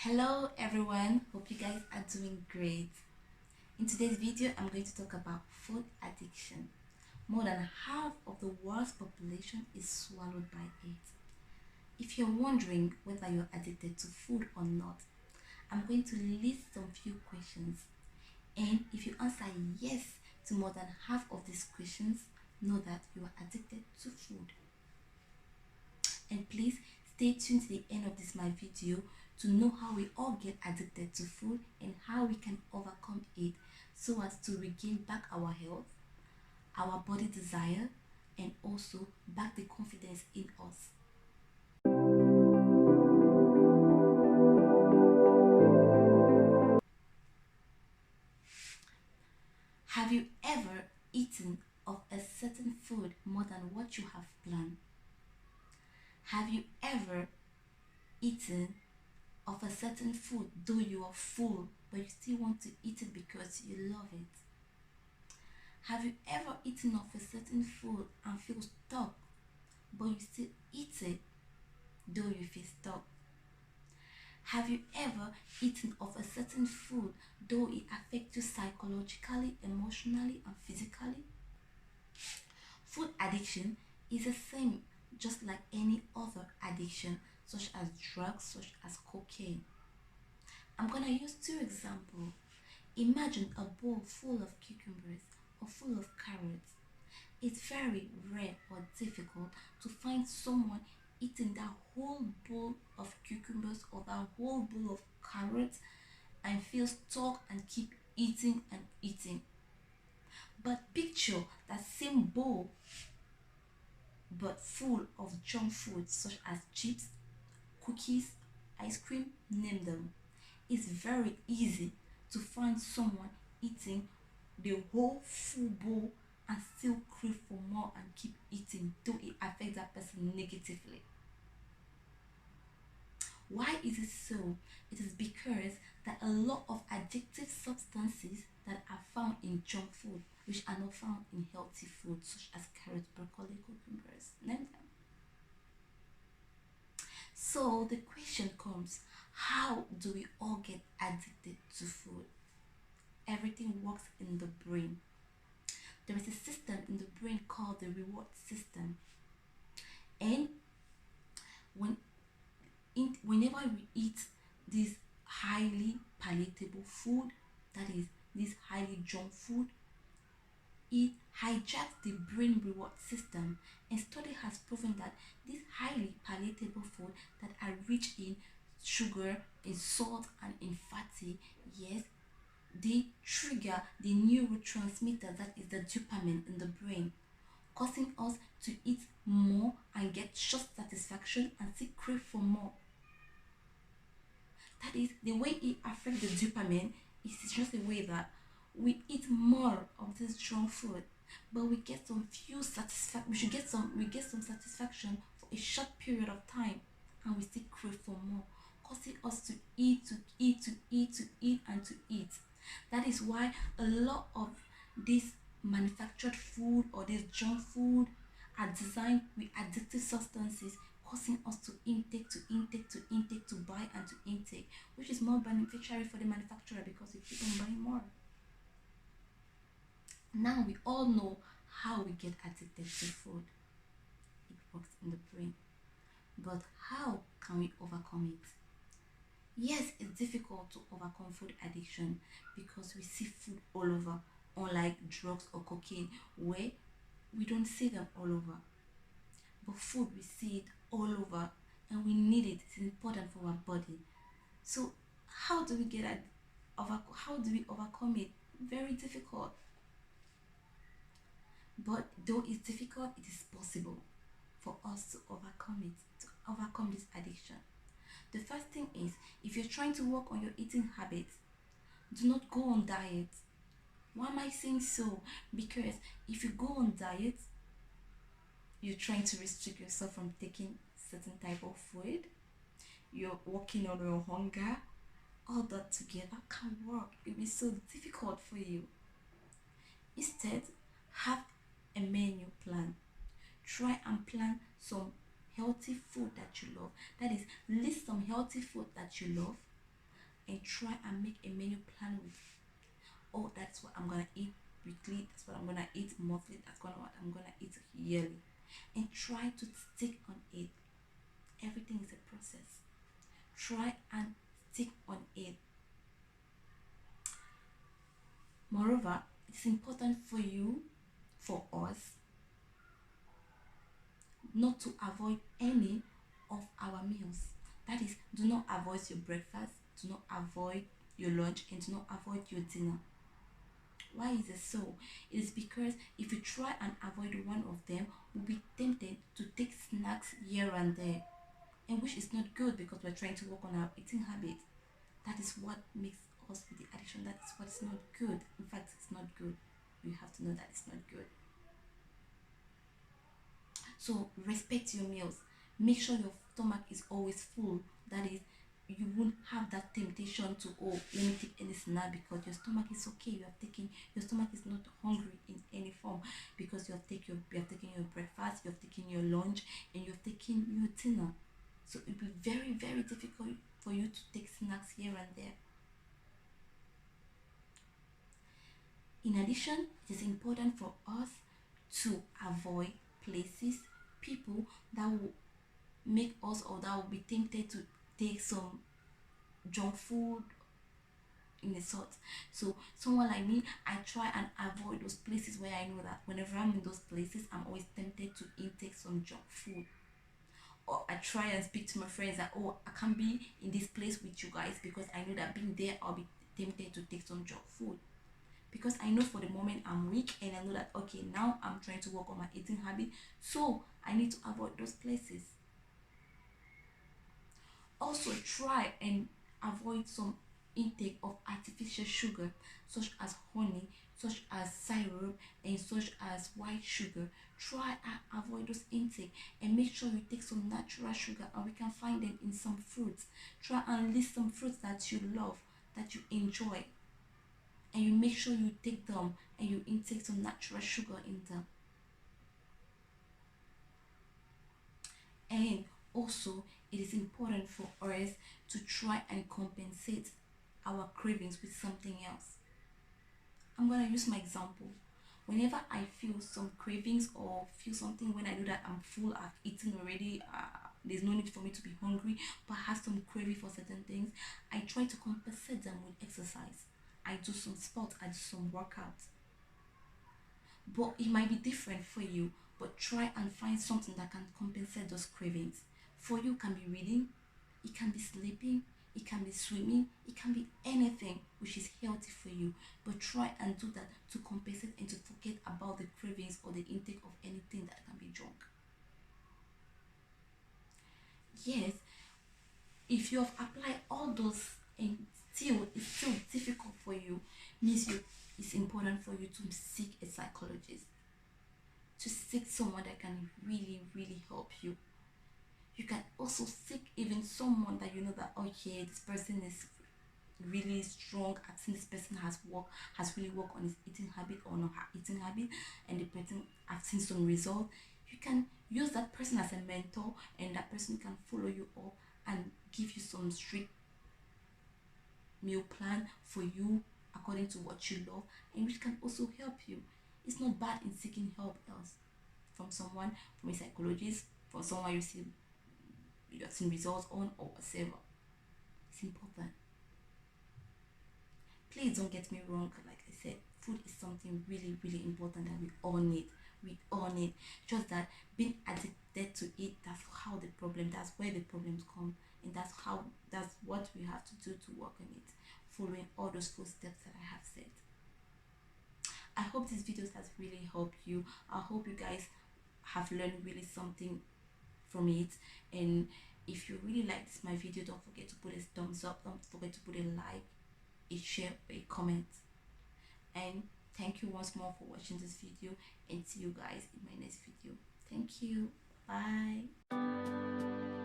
Hello everyone, hope you guys are doing great. In today's video, I'm going to talk about food addiction. More than half of the world's population is swallowed by it. If you're wondering whether you're addicted to food or not, I'm going to list some few questions. And if you answer yes to more than half of these questions, know that you are addicted to food. And please stay tuned to the end of this my video to know how we all get addicted to food and how we can overcome it so as to regain back our health, our body desire, and also back the confidence in us. Have you ever eaten of a certain food more than what you have planned? Have you ever eaten of a certain food though you are full but you still want to eat it because you love it? Have you ever eaten of a certain food and feel stuck but you still eat it though you feel stuck? Have you ever eaten of a certain food though it affects you psychologically, emotionally, and physically? Food addiction is the same just like any other addiction, such as drugs, such as cocaine. I'm gonna use two examples. Imagine a bowl full of cucumbers or full of carrots. It's very rare or difficult to find someone eating that whole bowl of cucumbers or that whole bowl of carrots and feel stuck and keep eating and eating. But picture that same bowl but full of junk food such as chips, cookies, ice cream, name them. It's very easy to find someone eating the whole full bowl and still crave for more and keep eating, though it affects that person negatively. Why is it so? It is because that a lot of addictive substances that are found in junk food, which are not found in healthy food, such as carrots, broccoli, cucumbers, name them. So the question comes, how do we all get addicted to food? Everything works in the brain. There is a system in the brain called the reward system. And when whenever we eat this highly palatable food, that is this highly junk food, it hijacks the brain reward system, and study has proven that these highly palatable food that are rich in sugar, in salt, and in fatty, yes, they trigger the neurotransmitter that is the dopamine in the brain, causing us to eat more and get short satisfaction and still crave for more. That is the way it affects the dopamine. Is just the way that we eat more of this junk food, but we get some few satisfaction. We get some satisfaction for a short period of time, and we still crave for more, causing us to eat, to eat, to eat, to eat, and to eat. That is why a lot of this manufactured food or this junk food are designed with addictive substances, causing us to intake, to intake, to intake, to buy and to intake, which is more beneficiary for the manufacturer because we keep on buying more. Now we all know how we get addicted to food. It works in the brain. But how can we overcome it? Yes, it's difficult to overcome food addiction because we see food all over, unlike drugs or cocaine, where we don't see them all over. But food, we see it all over and we need it. It's important for our body. So, how do we get at how do we overcome it? Very difficult. But though it's difficult, it is possible for us to overcome it, to overcome this addiction. The first thing is, if you're trying to work on your eating habits, do not go on diet. Why am I saying so? Because if you go on diet, you're trying to restrict yourself from taking certain type of food. You're working on your hunger. All that together can work. It'll be so difficult for you. Instead, have a menu plan. Try and plan some healthy food that you love. That is, list some healthy food that you love and try and make a menu plan with, oh, that's what I'm gonna eat weekly, that's what I'm gonna eat monthly, that's what I'm gonna eat yearly, and try to stick on it. Everything is a process. Try and stick on it. Moreover, it's important for you, for us, not to avoid any of our meals. That is, do not avoid your breakfast, do not avoid your lunch, and do not avoid your dinner. Why is it so? It is because if you try and avoid one of them, we'll be tempted to take snacks here and there, and which is not good because we're trying to work on our eating habit. That is what makes us with the addiction. That is what's not good. In fact, it's not good. You have to know that it's not good. So respect your meals. Make sure your stomach is always full. That is, you won't have that temptation to, oh, let me take any snack, because your stomach is okay. You have taken, your stomach is not hungry in any form, because you have taken your breakfast, you have taken your lunch, and you have taken your dinner. So it will be very, very difficult for you to take snacks here and there. In addition, it is important for us to avoid places, people that will make us, or that will be tempted to take some junk food in the sort. So someone like me, I try and avoid those places where I know that whenever I'm in those places, I'm always tempted to intake some junk food. Or I try and speak to my friends that, oh, I can't be in this place with you guys because I know that being there I'll be tempted to take some junk food. Because I know for the moment I'm weak, and I know that, okay, now I'm trying to work on my eating habit, so I need to avoid those places. Also, try and avoid some intake of artificial sugar, such as honey, such as syrup, and such as white sugar. Try and avoid those intake, and make sure you take some natural sugar, and we can find them in some fruits. Try and list some fruits that you love, that you enjoy, and you make sure you take them, and you intake some natural sugar in them. And also, it is important for us to try and compensate our cravings with something else. I'm going to use my example. Whenever I feel some cravings or feel something, when I know that I'm full, I've eaten already, there's no need for me to be hungry, but I have some craving for certain things, I try to compensate them with exercise. I do some sport, I do some workouts. But it might be different for you, but try and find something that can compensate those cravings. For you, can be reading, it can be sleeping, it can be swimming, it can be anything which is healthy for you. But try and do that to compensate and to forget about the cravings or the intake of anything that can be junk. Yes, if you have applied all those and still it's still difficult for you, means you it's important for you to seek a psychologist, to seek someone that can really, really help you. You can also seek even someone that you know that, okay, this person is really strong. I've seen this person has really worked on his eating habit or not her eating habit, and the person, I've seen some result. You can use that person as a mentor, and that person can follow you up and give you some strict meal plan for you according to what you love, and which can also help you. It's not bad in seeking help else from someone, from a psychologist, from someone you have seen results on, or whatever. It's important. Please don't get me wrong. Like I said, food is something really, really important that we all need. We all need. Just that being addicted to it, that's where the problems come. And that's what we have to do to work on it. Following all those footsteps that I have said. I hope this video has really helped you. I hope you guys have learned really something from it. And if you really liked my video, don't forget to put a thumbs up, don't forget to put a like, a share, or a comment. And thank you once more for watching this video, and see you guys in my next video. Thank you. Bye.